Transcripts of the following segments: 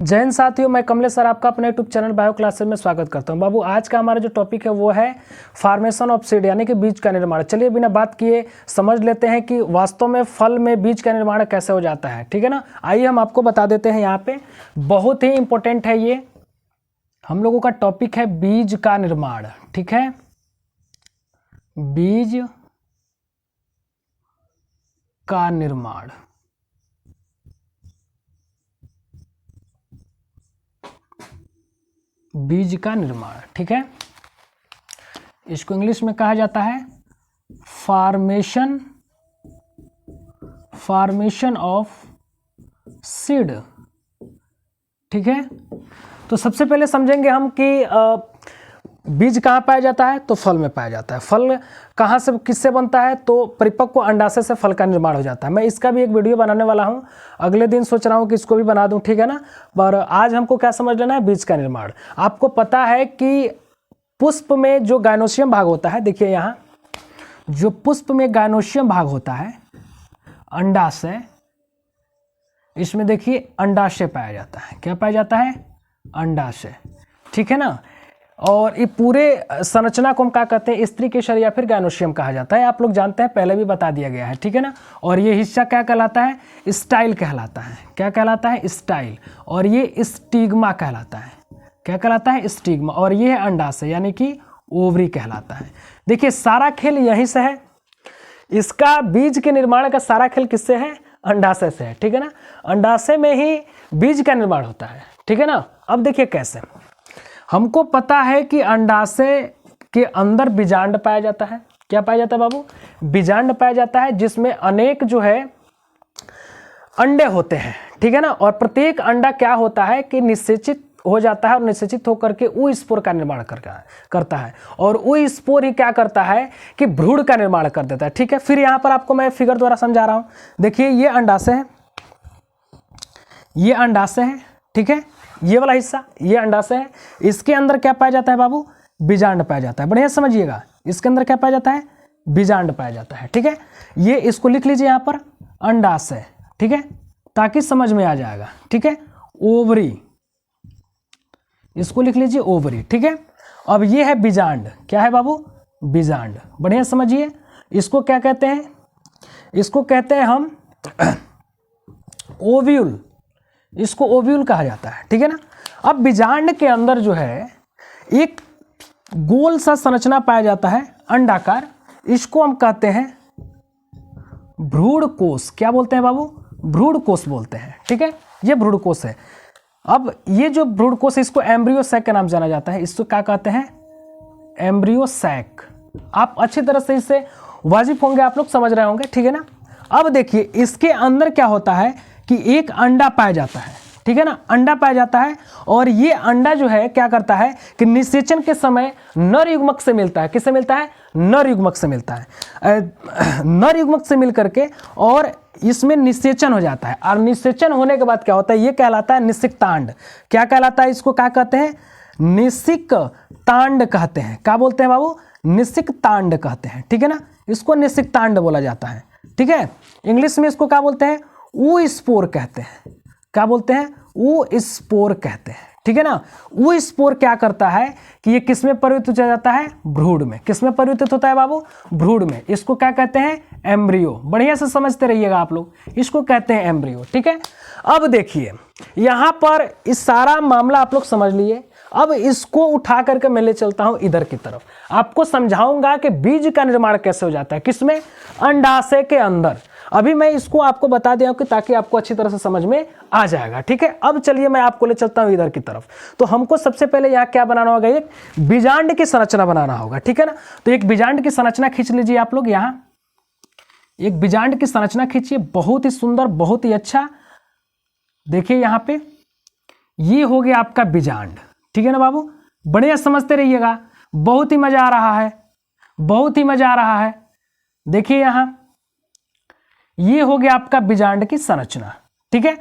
जय हिंद साथियों, मैं कमलेश सर आपका अपने यूट्यूब चैनल बायो क्लासेस में स्वागत करता हूं। बाबू, आज का हमारा जो टॉपिक है वो है फॉर्मेशन ऑफ सीड, यानी कि बीज का निर्माण। चलिए बिना बात किए समझ लेते हैं कि वास्तव में फल में बीज का निर्माण कैसे हो जाता है। ठीक है ना, आइए हम आपको बता देते हैं। यहाँ पे बहुत ही इंपॉर्टेंट है, ये हम लोगों का टॉपिक है बीज का निर्माण। ठीक है, बीज का निर्माण। बीज का निर्माण, ठीक है, इसको इंग्लिश में कहा जाता है फॉर्मेशन ऑफ सीड। ठीक है, तो सबसे पहले समझेंगे हम कि बीज कहाँ पाया जाता है, तो फल में पाया जाता है। फल कहाँ से किससे बनता है, तो परिपक्व अंडाशय से फल का निर्माण हो जाता है। मैं इसका भी एक वीडियो बनाने वाला हूँ, अगले दिन सोच रहा हूँ कि इसको भी बना दूँ। ठीक है ना, पर आज हमको क्या समझ लेना है, बीज का निर्माण। आपको पता है कि पुष्प में जो गायनोसियम भाग होता है, देखिए यहाँ जो पुष्प में गायनोसियम भाग होता है, अंडाशय, इसमें देखिए अंडाशय पाया जाता है। क्या पाया जाता है, अंडाशय। ठीक है ना, और ये पूरे संरचना को हम क्या कहते हैं, स्त्री केसर या फिर गायनोसियम कहा जाता है। आप लोग जानते हैं, पहले भी बता दिया गया है। ठीक है ना, और ये हिस्सा क्या कहलाता है, स्टाइल कहलाता है। क्या कहलाता है, स्टाइल। और ये स्टिग्मा कहलाता है। क्या कहलाता है, स्टिग्मा। और ये है अंडाशय, यानी कि ओवरी कहलाता है। देखिए सारा खेल यहीं से है, इसका बीज के निर्माण का सारा खेल किससे है, अंडाशय से है। ठीक है ना, अंडाशय में ही बीज का निर्माण होता है। ठीक है ना, अब देखिए कैसे। हमको पता है कि अंडाशय के अंदर बीजांड पाया जाता है। क्या पाया जाता है बाबू, बीजांड पाया जाता है, जिसमें अनेक जो है अंडे होते हैं। ठीक है ना, और प्रत्येक अंडा क्या होता है कि निषेचित हो जाता है, और निषेचित होकर के ऊ स्पोर का निर्माण करता है। और ऊ स्पोर ही क्या करता है कि भ्रूण का निर्माण कर देता है। ठीक है, फिर यहाँ पर आपको मैं फिगर द्वारा समझा रहा हूँ। देखिए ये अंडाशय है, ये अंडाशय है। ठीक है, ये वाला हिस्सा ये अंडाशय है। इसके अंदर क्या पाया जाता है बाबू, बीजांड पाया जाता है। बढ़िया समझिएगा, इसके अंदर क्या पाया जाता है, बीजांड पाया जाता है। ठीक है, ये इसको लिख लीजिए यहाँ पर अंडाशय। ठीक है, ताकि समझ में आ जाएगा। ठीक है, ओवरी, इसको लिख लीजिए ओवरी। ठीक है, अब ये है बीजांड। क्या है बाबू, बीजांड। बढ़िया समझिए, इसको क्या कहते हैं, इसको कहते हैं हम ओव्यूल, इसको ओव्यूल कहा जाता है। ठीक है ना, अब बीजांड के अंदर जो है एक गोल सा संरचना पाया जाता है, अंडाकार। इसको हम कहते हैं भ्रूण कोश। क्या बोलते हैं बाबू, भ्रूण कोश बोलते हैं। ठीक है, ये भ्रूण कोश है। अब ये जो भ्रूण कोश है, इसको एम्ब्रियो सैक के नाम जाना जाता है। इसको क्या कहते हैं, एम्ब्रियो सैक। आप अच्छी तरह से इससे वाजिब होंगे, आप लोग समझ रहे होंगे। ठीक है ना, अब देखिए इसके अंदर क्या होता है कि एक अंडा पाया जाता है। ठीक है ना, अंडा पाया जाता है, और ये अंडा जो है क्या करता है कि निषेचन के समय नर युग्मक से मिलता है। किससे मिलता है, नर युग्मक से मिलता है। नर युग्मक से मिल करके और इसमें निषेचन हो जाता है। और निषेचन होने के बाद क्या होता है, ये कहलाता है निषिक्तांड। क्या कहलाता है, इसको क्या कहते हैं, निषिक्तांड कहते हैं। क्या बोलते हैं बाबू, निषिक्तांड कहते हैं। ठीक है ना, इसको निषिक्तांड बोला जाता है। ठीक है, इंग्लिश में इसको क्या बोलते हैं, ऊ स्पोर कहते हैं। क्या बोलते हैं, ऊ स्पोर कहते हैं। ठीक है ना, ऊ स्पोर क्या करता है कि ये किस में परिवर्तित हो जाता है, भ्रूण में। किस में परिवर्तित होता है बाबू, भ्रूण में। इसको क्या कहते हैं, एम्ब्रियो। बढ़िया से समझते रहिएगा आप लोग, इसको कहते हैं एम्ब्रियो। ठीक है, अब देखिए यहां पर इस सारा मामला आप लोग समझ लिए। अब इसको उठा करके मैं ले चलता हूं इधर की तरफ, आपको समझाऊंगा कि बीज का निर्माण कैसे हो जाता है, किसमें, अंडाशय के अंदर। अभी मैं इसको आपको बता दिया कि ताकि आपको अच्छी तरह से समझ में आ जाएगा। ठीक है, अब चलिए मैं आपको ले चलता हूं इधर की तरफ। तो हमको सबसे पहले यहाँ क्या बनाना होगा, एक बीजांड की संरचना बनाना होगा। ठीक है ना, तो एक बीजांड की संरचना खींच लीजिए आप लोग। यहाँ एक बीजांड की संरचना खींचिए, बहुत ही सुंदर, बहुत ही अच्छा। देखिए यहाँ पे ये हो गया आपका बीजांड। ठीक है ना बाबू, बढ़िया समझते रहिएगा, बहुत ही मजा आ रहा है, बहुत ही मजा आ रहा है। देखिए यहां ये हो गया आपका बीजांड की संरचना। ठीक है,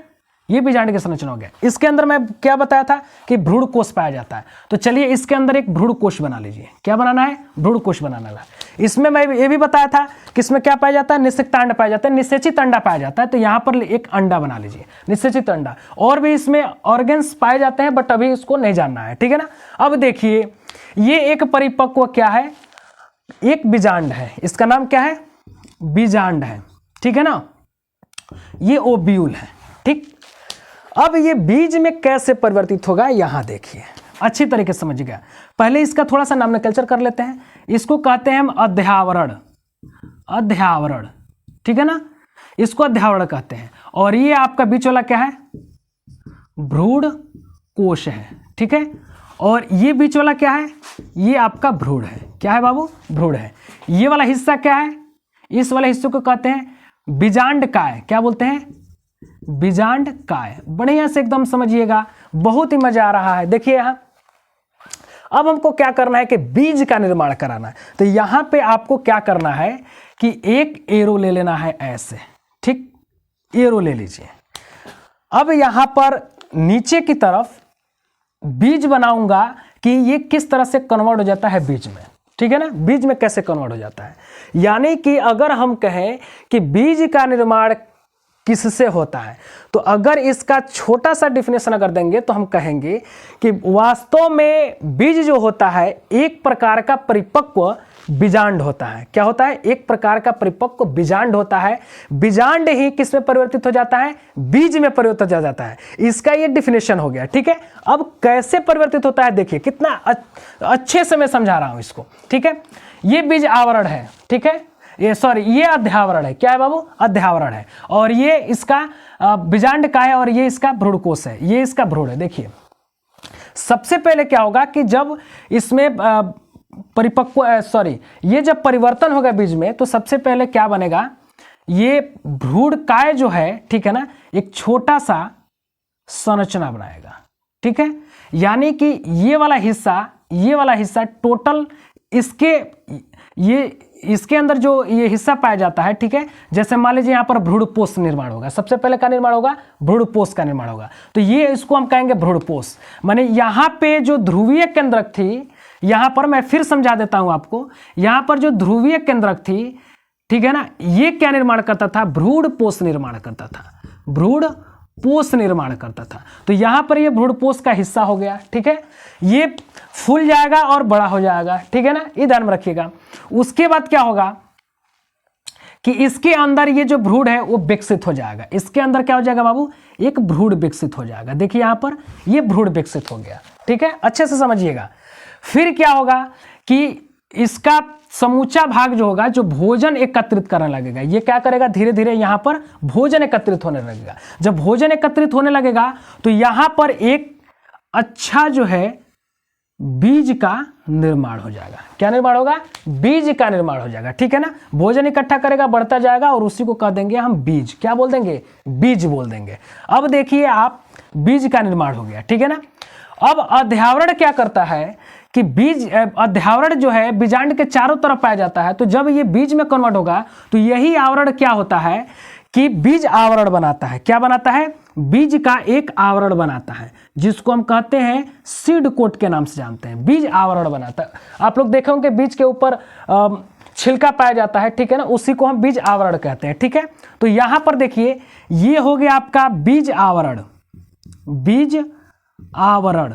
ये बीजांड की संरचना हो गया। इसके अंदर मैं क्या बताया था कि भ्रूण कोश पाया जाता है, तो चलिए इसके अंदर एक भ्रूण कोश बना लीजिए। क्या बनाना है? भ्रूण कोश बनाना है। इसमें मैं ये भी बताया था कि इसमें क्या पाया जाता है? निषेचित अंडा पाया जाता है, निषेचित अंडा पाया जाता है। तो यहाँ पर एक अंडा बना लीजिए, निषेचित अंडा। और भी इसमें ऑर्गन्स पाए जाते हैं, बट अभी इसको नहीं जानना है, ठीक है ना। अब देखिए ये एक परिपक्व क्या है? एक बीजांड है। इसका नाम क्या है? बीजांड है, ठीक है ना। ये ओव्यूल है, ठीक। अब ये बीज में कैसे परिवर्तित होगा यहां देखिए, अच्छी तरीके से समझिएगा। पहले इसका थोड़ा सा नॉमेनक्लेचर कर लेते हैं। इसको कहते हैं हम अध्यावरण, अध्यावरण, ठीक है ना, इसको अध्यावरण कहते हैं। और ये आपका बीच वाला क्या है? भ्रूण कोश है, ठीक है। और ये बीच वाला क्या है? ये आपका भ्रूण है। क्या है बाबू? भ्रूण है। ये वाला हिस्सा क्या है? इस वाले हिस्से को कहते हैं बीजांड काय। क्या बोलते हैं? बीजांड काय। बढ़िया से एकदम समझिएगा, बहुत ही मजा आ रहा है। देखिए यहां अब हमको क्या करना है कि बीज का निर्माण कराना है। तो यहां पे आपको क्या करना है कि एक एरो ले लेना है ऐसे, ठीक, एरो ले लीजिए। अब यहां पर नीचे की तरफ बीज बनाऊंगा कि ये किस तरह से कन्वर्ट हो जाता है बीज में, ठीक है ना। बीज में कैसे कन्वर्ट हो जाता है, यानी कि अगर हम कहें कि बीज का निर्माण किससे होता है, तो अगर इसका छोटा सा डिफिनेशन अगर देंगे तो हम कहेंगे कि वास्तव में बीज जो होता है एक प्रकार का परिपक्व बीजांड होता है। क्या होता है? एक प्रकार का परिपक्व बीजांड होता है। बीजांड ही किस में परिवर्तित हो जाता है? बीज में परिवर्तित हो जाता है। इसका ये डिफिनेशन हो गया, ठीक है। अब कैसे परिवर्तित होता है देखिए, कितना अच्छे से मैं समझा रहा हूं इसको, ठीक है। ये बीज आवरण है, ठीक है, ये सॉरी ये अध्यावरण है। क्या है बाबू? अध्यावरण है। और ये इसका बीजांड का है और ये इसका भ्रूणकोश है, ये इसका भ्रूण है। देखिए सबसे पहले क्या होगा कि जब इसमें परिपक्व ये जब परिवर्तन होगा बीज में, तो सबसे पहले क्या बनेगा? ये भ्रूणकाय जो है, ठीक है ना, एक छोटा सा संरचना बनाएगा, ठीक है। यानी कि ये वाला हिस्सा टोटल इसके अंदर जो ये हिस्सा पाया जाता है, ठीक है। जैसे मान लीजिए यहाँ पर भ्रूणपोष निर्माण होगा, सबसे पहले का निर्माण होगा? भ्रूणपोष का निर्माण होगा। तो ये इसको हम कहेंगे भ्रूणपोष। माने यहाँ पे जो ध्रुवीय केंद्रक थी, यहाँ पर मैं फिर समझा देता हूँ आपको, यहाँ पर जो ध्रुवीय केंद्रक थी, ठीक है ना, ये क्या निर्माण करता था? भ्रूणपोष निर्माण करता था, भ्रूणपोष निर्माण करता था। तो यहाँ पर ये भ्रूणपोष का हिस्सा हो गया, ठीक है। ये फूल जाएगा और बड़ा हो जाएगा, ठीक है ना, ये ध्यान में रखिएगा। उसके बाद क्या होगा कि इसके अंदर ये जो भ्रूण है वो विकसित हो जाएगा। इसके अंदर क्या हो जाएगा बाबू? एक भ्रूण विकसित हो जाएगा। देखिए यहाँ पर ये भ्रूण विकसित हो गया, ठीक है, अच्छे से समझिएगा। फिर क्या होगा कि इसका समूचा भाग जो होगा, जो भोजन एकत्रित करने लगेगा, ये क्या करेगा? धीरे धीरे यहाँ पर भोजन एकत्रित होने लगेगा। जब भोजन एकत्रित होने लगेगा तो यहाँ पर एक अच्छा जो है बीज का निर्माण हो जाएगा। क्या निर्माण होगा? बीज का निर्माण हो जाएगा, ठीक है ना। भोजन इकट्ठा करेगा, बढ़ता जाएगा और उसी को कह देंगे हम बीज। क्या बोल देंगे? बीज बोल देंगे। अब देखिए आप, बीज का निर्माण हो गया, ठीक है ना। अब अध्यावरण क्या करता है कि अध्यावरण जो है बीजांड के चारों तरफ पाया जाता है। तो जब ये बीज में कन्वर्ट होगा तो यही आवरण क्या होता है कि बीज आवरण बनाता है। क्या बनाता है? बीज का एक आवरण बनाता है, जिसको हम कहते हैं सीड कोट के नाम से जानते हैं। बीज आवरण बनाता है। आप लोग देखे होंगे बीज के ऊपर छिलका पाया जाता है, ठीक है ना, उसी को हम बीज आवरण कहते हैं, ठीक है। तो यहां पर देखिए ये हो गया आपका बीज आवरण, बीज आवरण,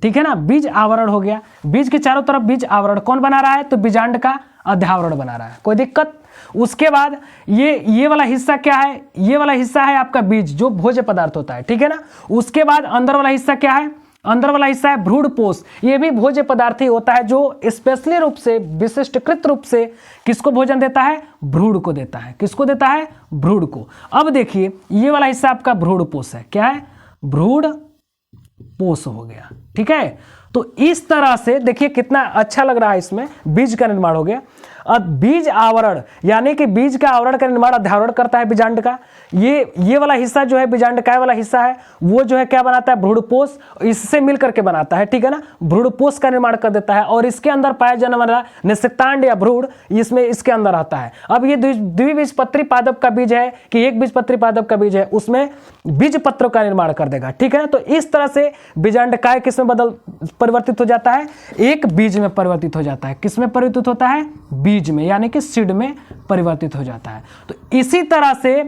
ठीक है ना, बीज आवरण हो गया। बीज के चारों तरफ बीज आवरण कौन बना रहा है? तो बीजांड का अध्यावरण बना रहा है। कोई दिक्कत? उसके बाद ये वाला हिस्सा क्या है? ये वाला हिस्सा है आपका बीज, जो भोज्य पदार्थ होता है, ठीक है ना। उसके बाद अंदर वाला हिस्सा क्या है? अंदर वाला हिस्सा है भ्रूणपोष। ये भी भोज्य पदार्थ ही होता है, जो स्पेशली रूप से, विशिष्टकृत रूप से किसको भोजन देता है? भ्रूण को देता है। किसको देता है? भ्रूण को। अब देखिए ये वाला हिस्सा आपका भ्रूणपोष है। क्या है? भ्रूणपोष हो गया, ठीक है। तो इस तरह से देखिए कितना अच्छा लग रहा है, इसमें बीज का निर्माण हो गया। बीज आवरण यानी कि बीज का आवरण का निर्माण अध्यावरण करता है बीजांड का। ये वाला हिस्सा जो है बीजांडकाय वाला हिस्सा है वो जो है क्या बनाता है, भ्रूणपोष, इससे मिल करके बनाता है, ठीक है ना, भ्रूणपोष का निर्माण कर देता है और इसके अंदर पाया जाने वाला निषेक्तांड या भ्रूण इसमें इसके अंदर आता है। अब ये द्विबीजपत्री पादप का बीज है कि एक बीजपत्री पादप का बीज है, उसमें बीज पत्रों का निर्माण कर देगा, ठीक है ना। तो इस तरह से बीजांडकाय किसमें परिवर्तित हो जाता है, एक बीज में परिवर्तित हो जाता है। किसमें परिवर्तित होता है, बीज में, यानी कि सीड में परिवर्तित हो जाता है। तो इसी तरह से